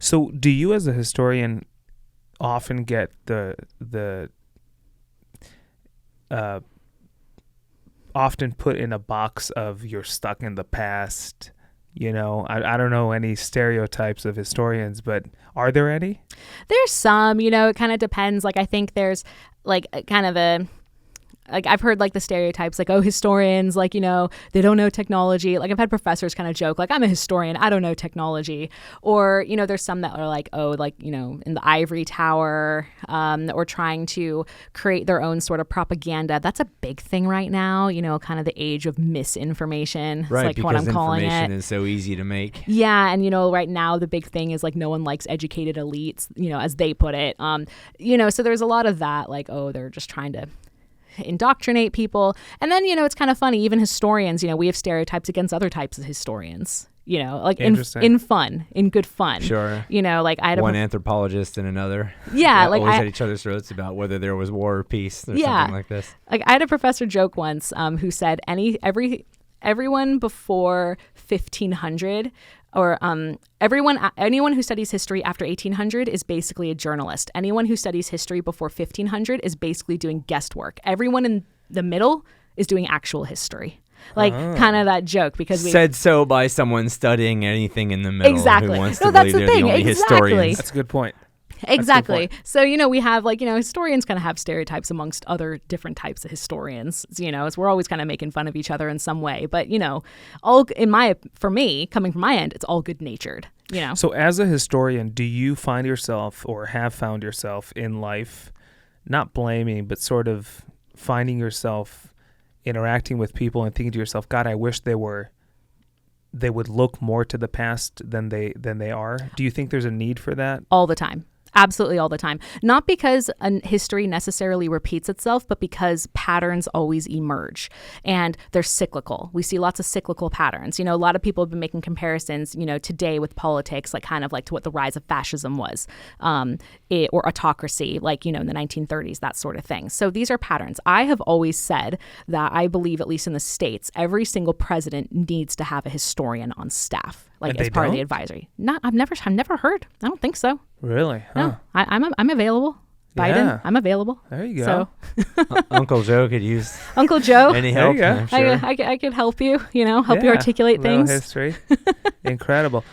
So, do you as a historian often get the uh, often put in a box of you're stuck in the past? I don't know any stereotypes of historians, but are there any? There's some, it kind of depends. Like, I think there's like kind of like I've heard like the stereotypes like, oh, historians, like, they don't know technology. Like I've had professors kind of joke like, I'm a historian, I don't know technology. Or, there's some that are like, oh, like, in the ivory tower, or trying to create their own sort of propaganda. That's a big thing right now, kind of the age of misinformation. Right, like because what I'm calling information it. is so easy to make. Yeah, and right now the big thing is like no one likes educated elites, as they put it. So there's a lot of that, like, oh, they're just trying to indoctrinate people. And then, it's kind of funny, even historians, we have stereotypes against other types of historians, like in good fun. Sure. Like I had one anthropologist and another. Yeah. Like always at each other's throats about whether there was war or peace or something like this. Like I had a professor joke once who said everyone before 1500 or anyone who studies history after 1800 is basically a journalist. Anyone who studies history before 1500 is basically doing guest work. Everyone in the middle is doing actual history. Like kind of that joke because we said so by someone studying anything in the middle. Exactly. Who wants to No, that's believe the they're thing. the only Exactly. historians. That's a good point. Exactly. So, we have like, historians kind of have stereotypes amongst other different types of historians, as we're always kind of making fun of each other in some way. But, for me, coming from my end, it's all good natured, So as a historian, do you find yourself or have found yourself in life, not blaming, but sort of finding yourself interacting with people and thinking to yourself, God, I wish they would look more to the past than they are? Do you think there's a need for that? All the time. Absolutely all the time. Not because history necessarily repeats itself, but because patterns always emerge and they're cyclical. We see lots of cyclical patterns. A lot of people have been making comparisons, today with politics, like kind of like to what the rise of fascism was, or autocracy, like, in the 1930s, that sort of thing. So these are patterns. I have always said that I believe, at least in the States, every single president needs to have a historian on staff. Like as part of the advisory. I've never heard. I don't think so. Really? Huh. No, I'm available. Biden, Yeah. I'm available. There you go. So Uncle Joe could use Uncle Joe, any There help. you go. I'm sure. I could help you. Help you articulate Little things. history. Incredible.